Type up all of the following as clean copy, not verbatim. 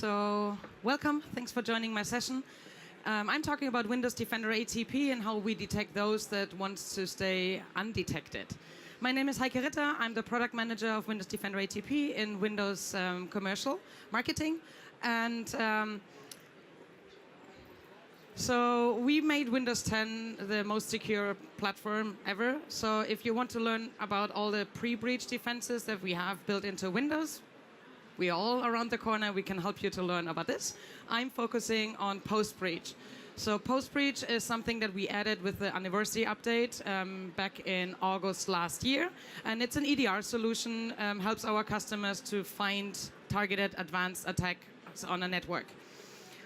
So welcome. Thanks for joining my session. I'm talking about Windows Defender ATP and how we detect those that want to stay undetected. My name is Heike Ritter. I'm the product manager of Windows Defender ATP in Windows Commercial Marketing. And so we made Windows 10 the most secure platform ever. So if you want to learn about all the pre-breach defenses that we have built into Windows, we are all around the corner. We can help you to learn about this. I'm focusing on post-breach. So post-breach is something that we added with the anniversary update back in August last year. And it's an EDR solution, helps our customers to find targeted advanced attacks on a network.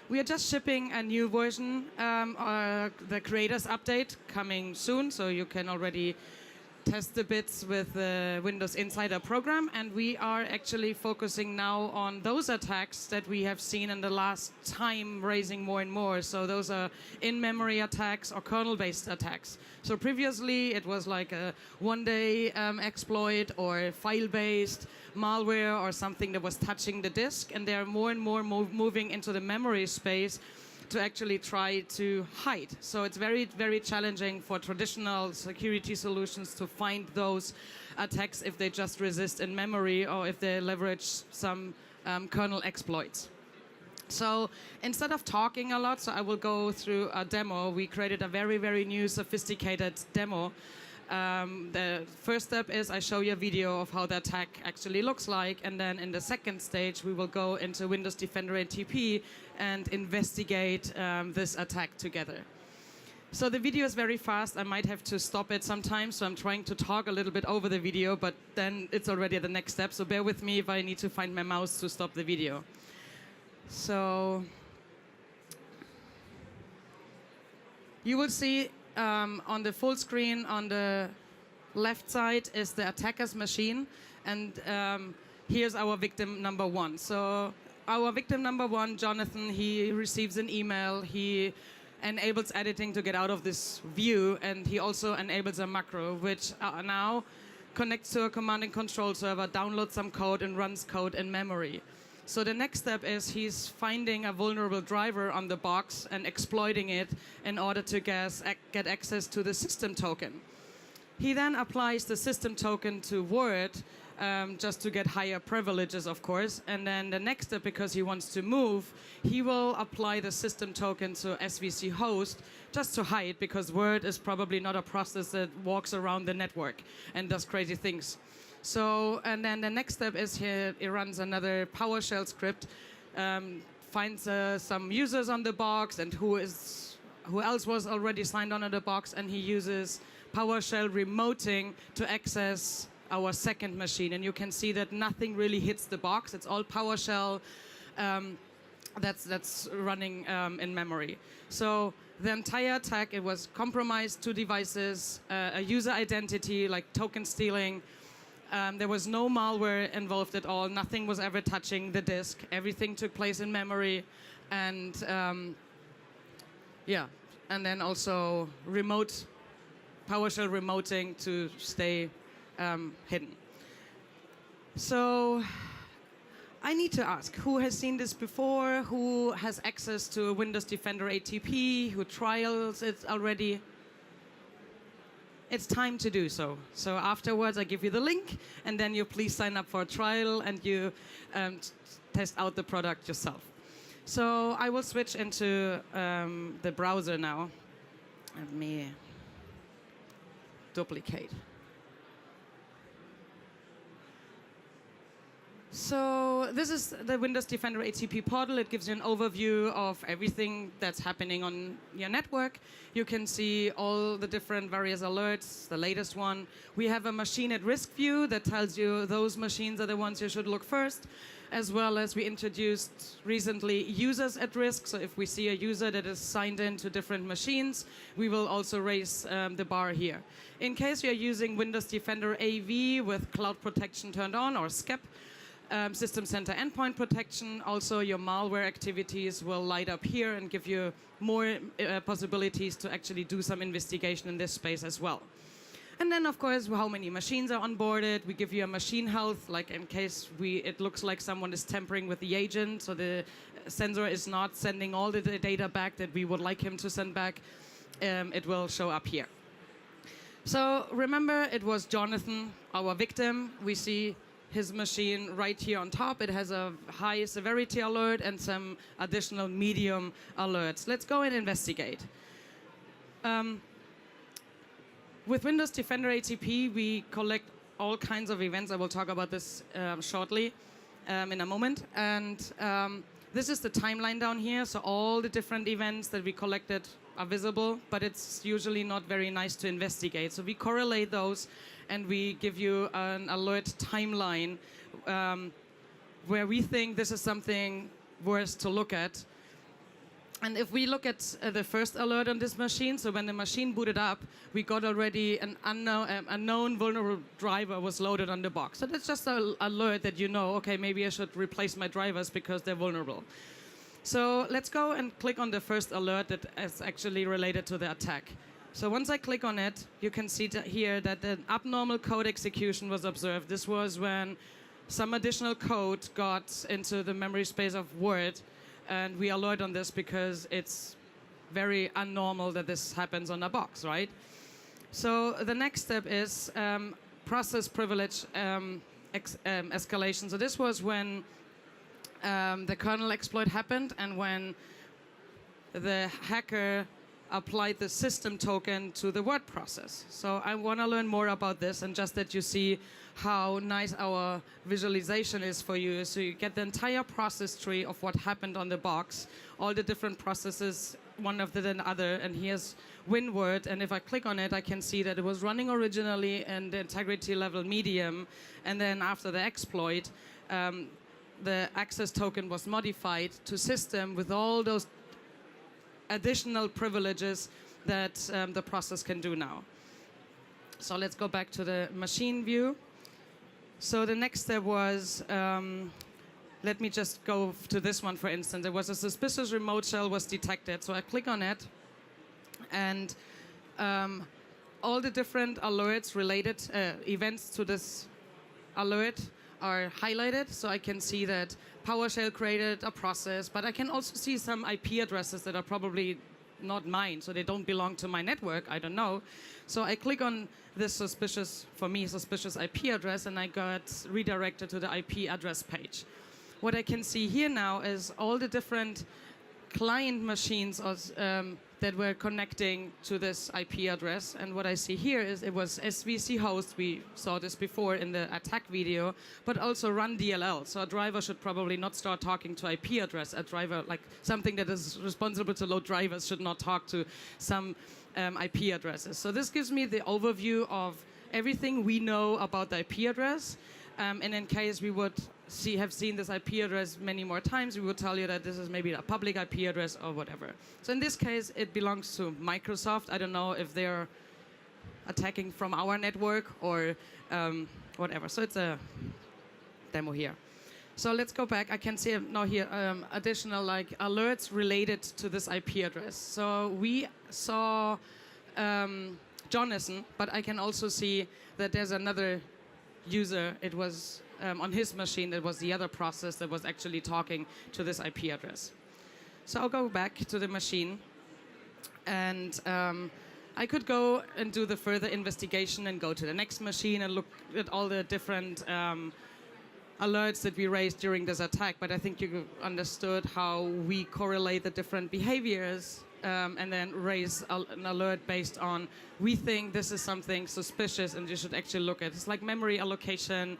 We are just shipping a new version, the creators update coming soon, so you can already test the bits with the Windows Insider program, and we are actually focusing now on those attacks that we have seen in the last time raising more and more. So those are in-memory attacks or kernel-based attacks. So previously it was like a one-day exploit or file-based malware or something that was touching the disk, and they're more and more moving into the memory space to actually try to hide. So it's very, very challenging for traditional security solutions to find those attacks if they just resist in memory or if they leverage some kernel exploits. So instead of talking a lot, so I will go through a demo. We created a very, very new, sophisticated demo. The first step is I show you a video of how the attack actually looks like, and then in the second stage we will go into Windows Defender ATP and investigate this attack together. So the video is very fast. I might have to stop it sometimes, so I'm trying to talk a little bit over the video, but then it's already at the next step, so bear with me if I need to find my mouse to stop the video. So you will see on the full screen on the left side is the attacker's machine, and here's our victim number one. So our victim number one, Jonathan, he receives an email. He enables editing to get out of this view, and he also enables a macro, which now connects to a command and control server, downloads some code, and runs code in memory. So the next step is he's finding a vulnerable driver on the box and exploiting it in order to get access to the system token. He then applies the system token to Word just to get higher privileges, of course. And then the next step, because he wants to move, he will apply the system token to SVC host just to hide, because Word is probably not a process that walks around the network and does crazy things. So, and then the next step is here, it runs another PowerShell script, finds some users on the box and who else was already signed on the box, and he uses PowerShell remoting to access our second machine. And you can see that nothing really hits the box. It's all PowerShell that's running in memory. So the entire attack, it was compromised 2 devices, a user identity like token stealing. There was no malware involved at all. Nothing was ever touching the disk. Everything took place in memory. And yeah, and then also PowerShell remoting to stay hidden. So I need to ask, who has seen this before? Who has access to Windows Defender ATP? Who trials it already? It's time to do so. So afterwards, I give you the link, and then you please sign up for a trial and you test out the product yourself. So I will switch into the browser now. Let me duplicate. So this is the Windows Defender ATP portal. It gives you an overview of everything that's happening on your network. You can see all the different various alerts, the latest one. We have a machine at risk view that tells you those machines are the ones you should look first, as well as we introduced recently users at risk. So if we see a user that is signed in to different machines, we will also raise the bar here. In case you're using Windows Defender AV with cloud protection turned on, or SCEP, System Center Endpoint Protection, also your malware activities will light up here and give you more possibilities to actually do some investigation in this space as well. And then, of course, how many machines are onboarded. We give you a machine health, like in case it looks like someone is tampering with the agent, so the sensor is not sending all the data back that we would like him to send back. It will show up here. So remember, it was Jonathan, our victim. We see his machine right here on top. It has a high severity alert and some additional medium alerts. Let's go and investigate. With Windows Defender ATP, we collect all kinds of events. I will talk about this shortly in a moment. And this is the timeline down here. So all the different events that we collected are visible, but it's usually not very nice to investigate. So we correlate those, and we give you an alert timeline where we think this is something worth to look at. And if we look at the first alert on this machine, so when the machine booted up, we got already an unknown vulnerable driver was loaded on the box. So that's just an alert that you know, okay, maybe I should replace my drivers because they're vulnerable. So let's go and click on the first alert that is actually related to the attack. So once I click on it, you can see here that an abnormal code execution was observed. This was when some additional code got into the memory space of Word, and we alert on this because it's very abnormal that this happens on a box, right? So the next step is process privilege escalation. So this was when the kernel exploit happened and when the hacker applied the system token to the word process. So I want to learn more about this, and just that you see how nice our visualization is for you. So you get the entire process tree of what happened on the box, all the different processes, one after the other, and here's WinWord, and if I click on it, I can see that it was running originally in the integrity level medium, and then after the exploit, the access token was modified to system with all those additional privileges that the process can do now. So let's go back to the machine view. So the next step was, let me just go to this one, for instance. There was a suspicious remote shell was detected. So I click on it, and all the different alerts related, events to this alert are highlighted. So I can see that PowerShell created a process, but I can also see some IP addresses that are probably not mine, so they don't belong to my network, I don't know. So I click on this suspicious, for me, suspicious IP address, and I got redirected to the IP address page. What I can see here now is all the different client machines that were connecting to this IP address. And what I see here is it was SVC host. We saw this before in the attack video, but also run DLL. So a driver should probably not start talking to IP address. A driver, like something that is responsible to load drivers, should not talk to some IP addresses. So this gives me the overview of everything we know about the IP address. And in case we would have seen this IP address many more times, we would tell you that this is maybe a public IP address or whatever. So in this case, it belongs to Microsoft. I don't know if they're attacking from our network or whatever. So it's a demo here. So let's go back. I can see now here additional like alerts related to this IP address. So we saw Jonathan, but I can also see that there's another user. It was on his machine, it was the other process that was actually talking to this IP address. So I'll go back to the machine, and I could go and do the further investigation and go to the next machine and look at all the different alerts that we raised during this attack. But I think you understood how we correlate the different behaviors and then raise an alert based on, we think this is something suspicious and you should actually look at. It's like memory allocation.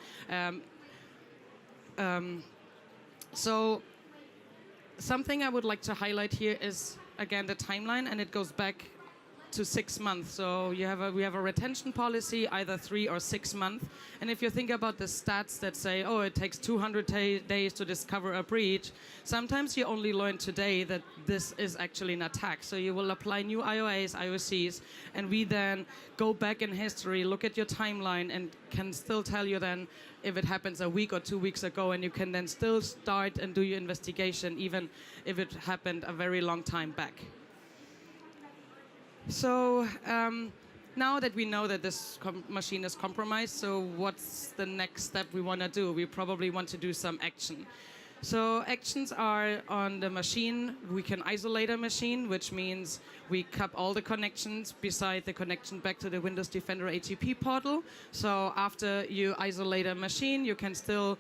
So something I would like to highlight here is, again, the timeline, and it goes back to 6 months. So we have a retention policy, either 3 or 6 months. And if you think about the stats that say, oh, it takes 200 days to discover a breach, sometimes you only learn today that this is actually an attack. So you will apply new IOAs, IOCs, and we then go back in history, look at your timeline, and can still tell you then if it happens a week or 2 weeks ago, and you can then still start and do your investigation, even if it happened a very long time back. So now that we know that this machine is compromised, so what's the next step we want to do? We probably want to do some action. So actions are on the machine. We can isolate a machine, which means we cap all the connections beside the connection back to the Windows Defender ATP portal. So after you isolate a machine, you can still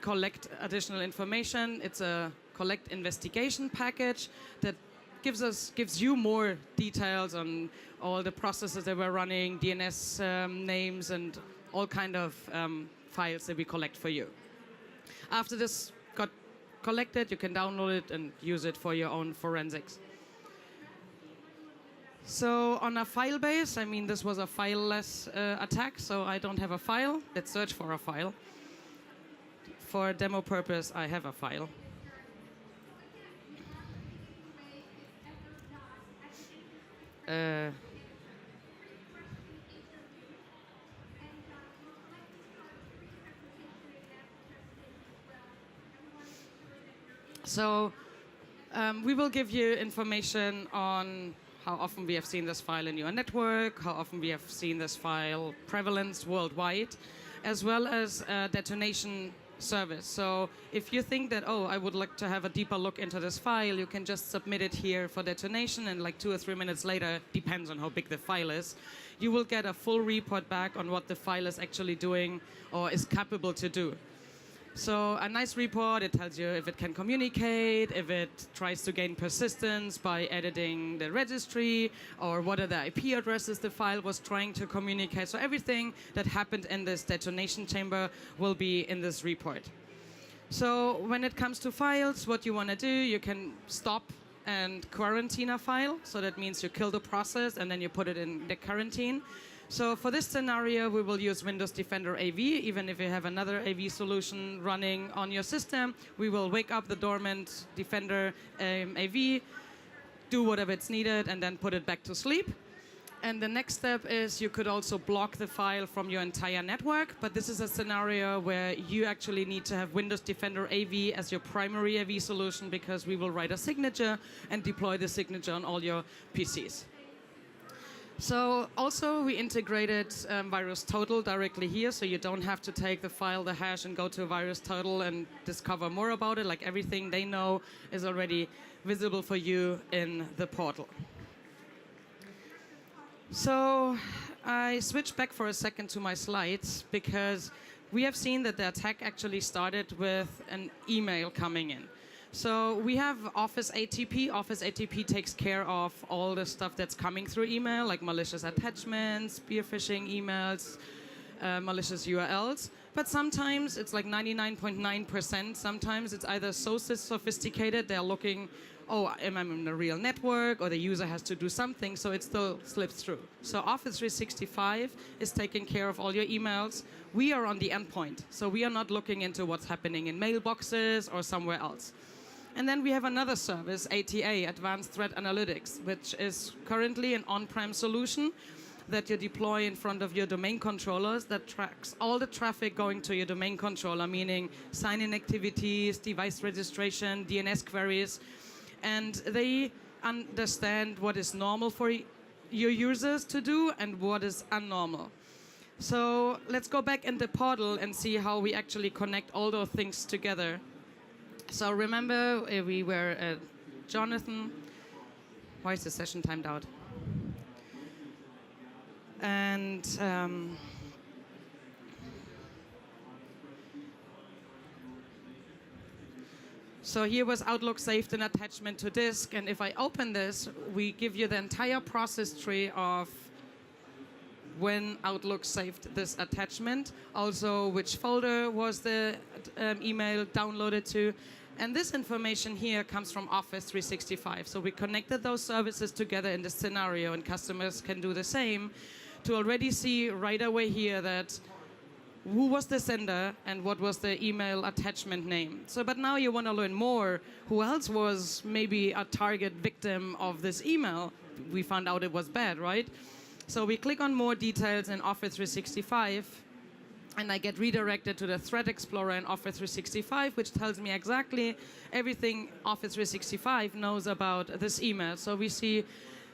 collect additional information. It's a collect investigation package that gives you more details on all the processes that we're running, DNS names, and all kind of files that we collect for you. After this got collected, you can download it and use it for your own forensics. So on a file base, I mean, this was a fileless attack, so I don't have a file. Let's search for a file. For demo purpose, I have a file. So we will give you information on how often we have seen this file in your network, how often we have seen this file prevalence worldwide, as well as detonation service. So if you think that, oh, I would like to have a deeper look into this file, you can just submit it here for detonation, and like 2 or 3 minutes later, depends on how big the file is, you will get a full report back on what the file is actually doing or is capable to do. So a nice report, it tells you if it can communicate, if it tries to gain persistence by editing the registry, or what are the IP addresses the file was trying to communicate. So everything that happened in this detonation chamber will be in this report. So when it comes to files, what you want to do, you can stop and quarantine a file. So that means you kill the process and then you put it in the quarantine. So for this scenario, we will use Windows Defender AV. Even if you have another AV solution running on your system, we will wake up the dormant Defender AV, do whatever it's needed, and then put it back to sleep. And the next step is you could also block the file from your entire network. But this is a scenario where you actually need to have Windows Defender AV as your primary AV solution, because we will write a signature and deploy the signature on all your PCs. So also we integrated VirusTotal directly here, so you don't have to take the file, the hash, and go to VirusTotal and discover more about it. Like, everything they know is already visible for you in the portal. So I switched back for a second to my slides, because we have seen that the attack actually started with an email coming in. So we have Office ATP. Office ATP takes care of all the stuff that's coming through email, like malicious attachments, spear phishing emails, malicious URLs. But sometimes it's like 99.9%. Sometimes it's either so sophisticated, they're looking, oh, am I in a real network, or the user has to do something, so it still slips through. So Office 365 is taking care of all your emails. We are on the endpoint, so we are not looking into what's happening in mailboxes or somewhere else. And then we have another service, ATA, Advanced Threat Analytics, which is currently an on-prem solution that you deploy in front of your domain controllers that tracks all the traffic going to your domain controller, meaning sign-in activities, device registration, DNS queries. And they understand what is normal for your users to do and what is abnormal. So let's go back in the portal and see how we actually connect all those things together. So remember, we were at Jonathan. Why is the session timed out? And so here was Outlook saved an attachment to disk. And if I open this, we give you the entire process tree of when Outlook saved this attachment, also which folder was the email downloaded to. And this information here comes from Office 365. So we connected those services together in this scenario, and customers can do the same to already see right away here that who was the sender and what was the email attachment name. So, but now you want to learn more. Who else was maybe a target victim of this email? We found out it was bad, right? So we click on more details in Office 365, and I get redirected to the Threat Explorer in Office 365, which tells me exactly everything Office 365 knows about this email. So we see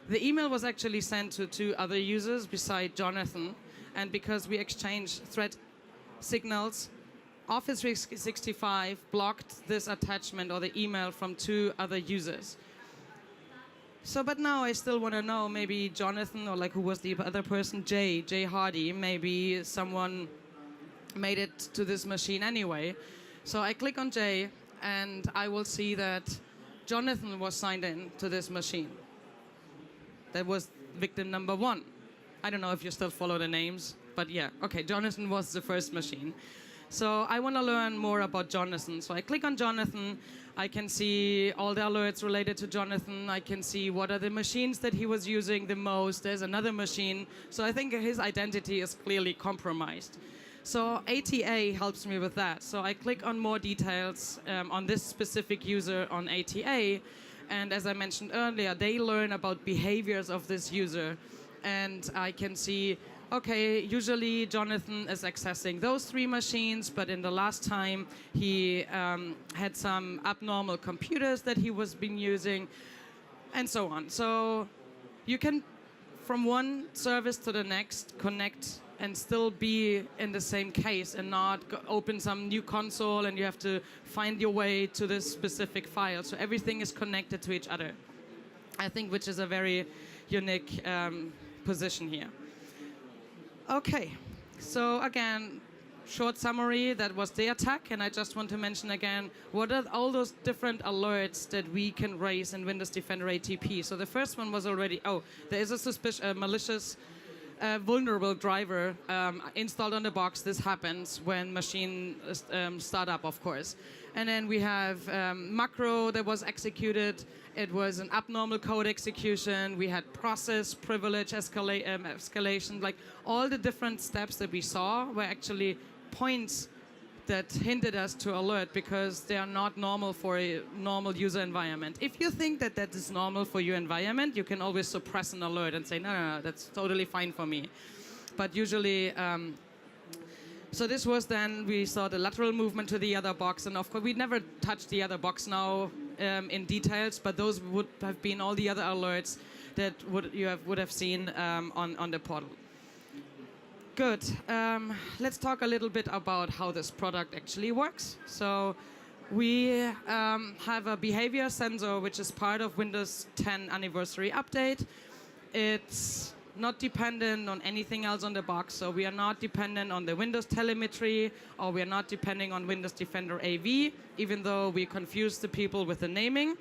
The email was actually sent to two other users beside Jonathan, and because we exchanged threat signals, Office 365 blocked this attachment or the email from two other users. So, but now I still want to know, maybe Jonathan, or like who was the other person, Jay Hardy, maybe someone made it to this machine anyway. So I click on Jay, and I will see that Jonathan was signed in to this machine. That was victim number 1. I don't know if you still follow the names, but yeah, okay, Jonathan was the first machine. So I want to learn more about Jonathan. So I click on Jonathan. I can see all the alerts related to Jonathan. I can see what are the machines that he was using the most. There's another machine. So I think his identity is clearly compromised. So ATA helps me with that. So I click on more details on this specific user on ATA. And as I mentioned earlier, they learn about behaviors of this user. And I can see, okay, usually Jonathan is accessing those 3 machines, but in the last time he had some abnormal computers that he was been using, and so on. So you can, from one service to the next, connect and still be in the same case and not open some new console and you have to find your way to this specific file. So everything is connected to each other, I think, which is a very unique position here. Okay, so again, short summary, that was the attack, and I just want to mention again, what are all those different alerts that we can raise in Windows Defender ATP? So the first one was already, there is a malicious vulnerable driver installed on the box. This happens when machine start up, of course. And then we have macro that was executed. It was an abnormal code execution. We had process privilege escalation. Like all the different steps that we saw were actually points that hinted us to alert because they are not normal for a normal user environment. If you think that that is normal for your environment, you can always suppress an alert and say, no, that's totally fine for me. But usually, so this was then, we saw the lateral movement to the other box, and of course, we never touched the other box now in details, but those would have been all the other alerts that you would have seen on the portal. Good. Let's talk a little bit about how this product actually works. So we have a behavior sensor, which is part of Windows 10 anniversary update. It's not dependent on anything else on the box. So we are not dependent on the Windows telemetry, or we are not depending on Windows Defender AV, even though we confuse the people with the naming.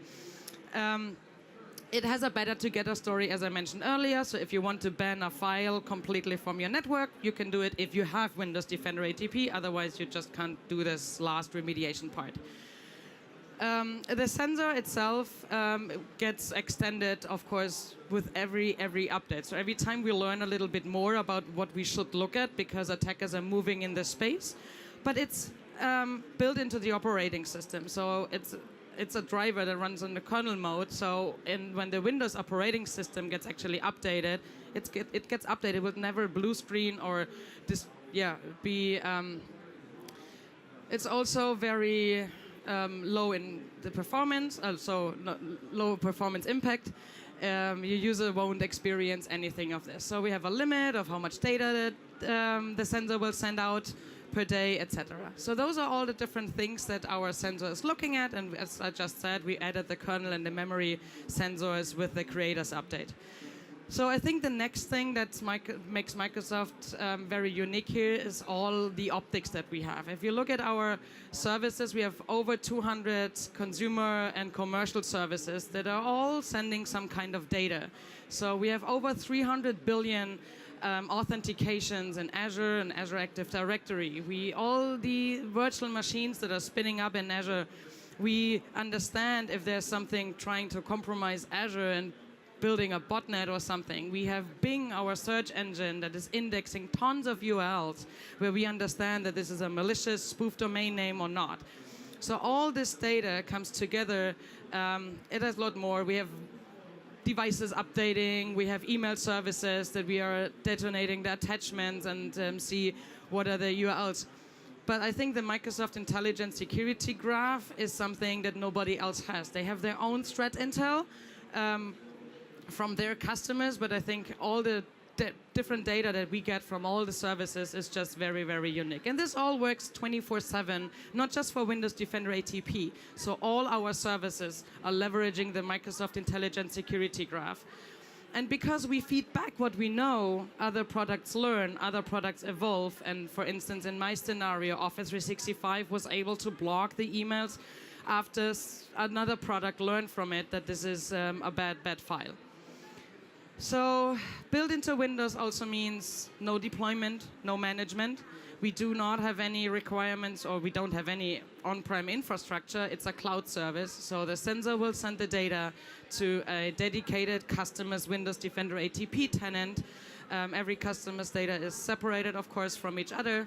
It has a better together story, as I mentioned earlier. So if you want to ban a file completely from your network, you can do it if you have Windows Defender ATP. Otherwise, you just can't do this last remediation part. The sensor itself gets extended, of course, with every update. So every time we learn a little bit more about what we should look at, because attackers are moving in this space. But it's built into the operating system. So it's a driver that runs in the kernel mode. So when the Windows operating system gets actually updated, it gets updated with never blue screen or this, be. It's also very low in the performance, so low performance impact. Your user won't experience anything of this. So we have a limit of how much data that the sensor will send out per day, etc. So those are all the different things that our sensor is looking at, and as I just said, we added the kernel and the memory sensors with the creators update. So I think the next thing that makes Microsoft very unique here is all the optics that we have. If you look at our services, we have over 200 consumer and commercial services that are all sending some kind of data. So we have over 300 billion authentications in Azure and Azure Active Directory. All the virtual machines that are spinning up in Azure, we understand if there's something trying to compromise Azure and building a botnet or something. We have Bing, our search engine, that is indexing tons of URLs where we understand that this is a malicious spoof domain name or not. So all this data comes together. It has a lot more. We have devices updating. We have email services that we are detonating the attachments and see what are the URLs. But I think the Microsoft Intelligent Security Graph is something that nobody else has. They have their own threat intel, from their customers, but I think all the different data that we get from all the services is just very, very unique. And this all works 24/7, not just for Windows Defender ATP. So all our services are leveraging the Microsoft Intelligent Security Graph. And because we feed back what we know, other products learn, other products evolve. And for instance, in my scenario, Office 365 was able to block the emails after another product learned from it that this is a bad file. So built into Windows also means no deployment, no management. We do not have any requirements, or we don't have any on-prem infrastructure. It's a cloud service. So the sensor will send the data to a dedicated customer's Windows Defender ATP tenant. Every customer's data is separated, of course, from each other.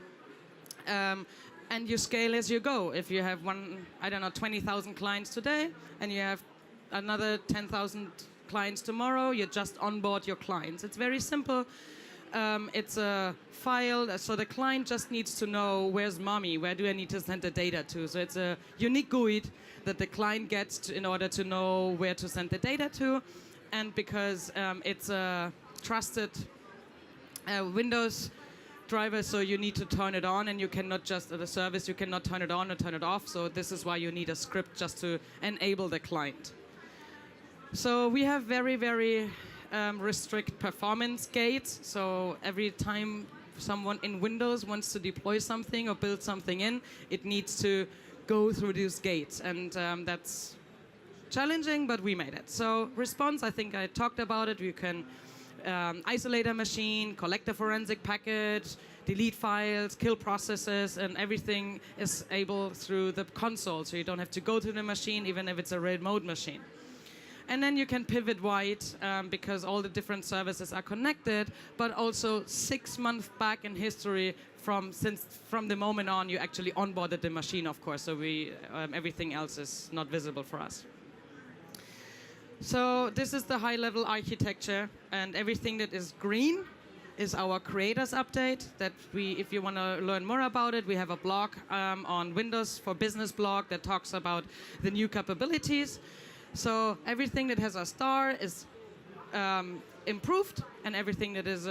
And you scale as you go. If you have 20,000 clients today, and you have another 10,000 clients tomorrow, you just onboard your clients. It's very simple. It's a file, so the client just needs to know where's mommy, where do I need to send the data to. So it's a unique GUID that the client gets in order to know where to send the data to. And because it's a trusted Windows driver, so you need to turn it on, and you cannot just, at a service, you cannot turn it on or turn it off. So this is why you need a script just to enable the client. So we have very, very restrict performance gates. So every time someone in Windows wants to deploy something or build something in, it needs to go through these gates. And that's challenging, but we made it. So response, I think I talked about it. You can isolate a machine, collect a forensic package, delete files, kill processes, and everything is able through the console. So you don't have to go to the machine, even if it's a remote machine. And then you can pivot wide because all the different services are connected, but also 6 months back in history from the moment on you actually onboarded the machine, of course. So everything else is not visible for us. So this is the high-level architecture, and everything that is green is our creators update. That if you want to learn more about it, we have a blog on Windows for Business blog that talks about the new capabilities. So everything that has a star is improved, and everything that is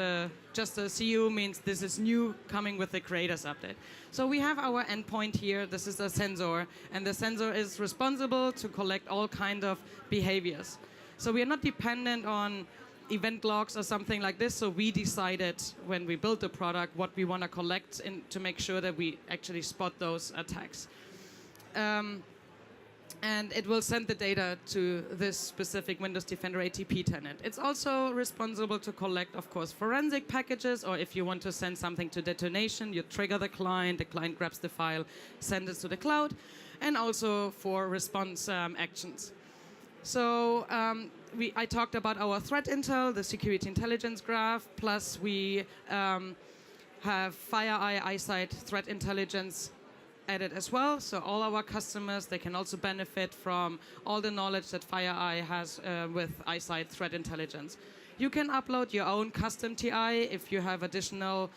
just a CU means this is new, coming with the creators update. So we have our endpoint here. This is a sensor, and the sensor is responsible to collect all kinds of behaviors. So we are not dependent on event logs or something like this. So we decided when we built the product what we want to collect to make sure that we actually spot those attacks. And it will send the data to this specific Windows Defender ATP tenant. It's also responsible to collect, of course, forensic packages, or if you want to send something to detonation, you trigger the client grabs the file, sends it to the cloud, and also for response actions. So I talked about our threat intel, the security intelligence graph, plus we have FireEye eyesight threat intelligence added as well. So all our customers, they can also benefit from all the knowledge that FireEye has with eyesight threat intelligence. You can upload your own custom TI if you have additional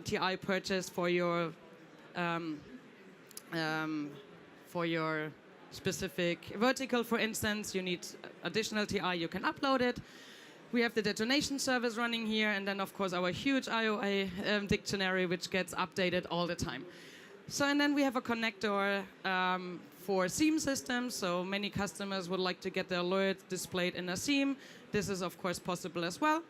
TI purchased for your specific vertical, for instance. You need additional TI, you can upload it. We have the detonation service running here, and then of course our huge IOA dictionary, which gets updated all the time. So, and then we have a connector for SIEM systems. So many customers would like to get the alerts displayed in a SIEM. This is, of course, possible as well.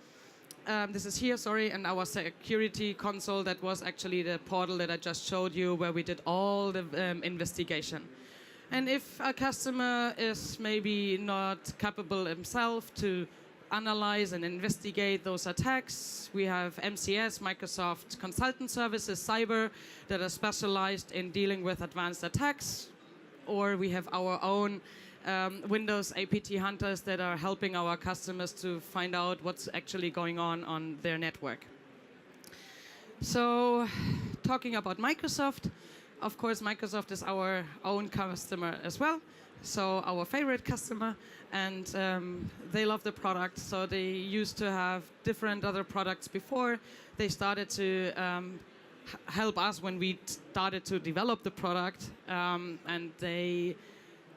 This is here, sorry, and our security console, that was actually the portal that I just showed you, where we did all the investigation. And if a customer is maybe not capable himself to analyze and investigate those attacks, we have MCS, Microsoft Consultant Services, Cyber, that are specialized in dealing with advanced attacks. Or we have our own Windows APT hunters that are helping our customers to find out what's actually going on their network. So talking about Microsoft, of course, Microsoft is our own customer as well. So our favorite customer, and they love the product. So they used to have different other products before. They started to help us when we started to develop the product, and they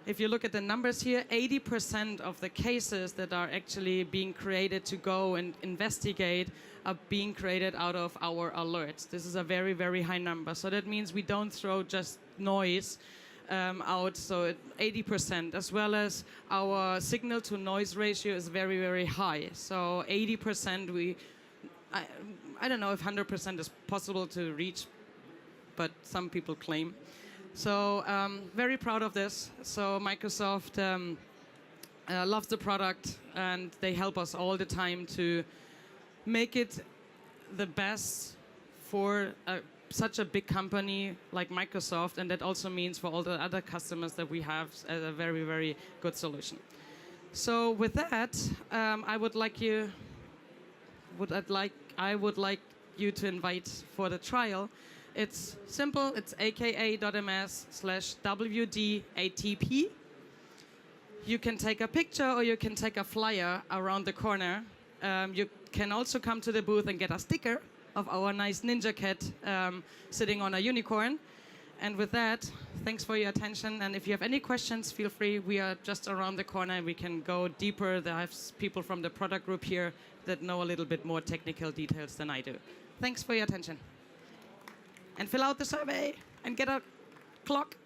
if you look at the numbers here, 80% of the cases that are actually being created to go and investigate are being created out of our alerts. This is a very, very high number. So that means we don't throw just noise out, so 80%, as well as our signal to noise ratio is very, very high. So 80%, I don't know if 100% is possible to reach, but some people claim. So very proud of this. So Microsoft loves the product, and they help us all the time to make it the best for such a big company like Microsoft, and that also means for all the other customers that we have as a very, very good solution. So with that, I would like you to invite for the trial. It's simple. It's aka.ms/WDATP. You can take a picture or you can take a flyer around the corner. You can also come to the booth and get a sticker of our nice ninja cat sitting on a unicorn. And with that, thanks for your attention. And if you have any questions, feel free. We are just around the corner. We can go deeper. There are people from the product group here that know a little bit more technical details than I do. Thanks for your attention. And fill out the survey and get a clock.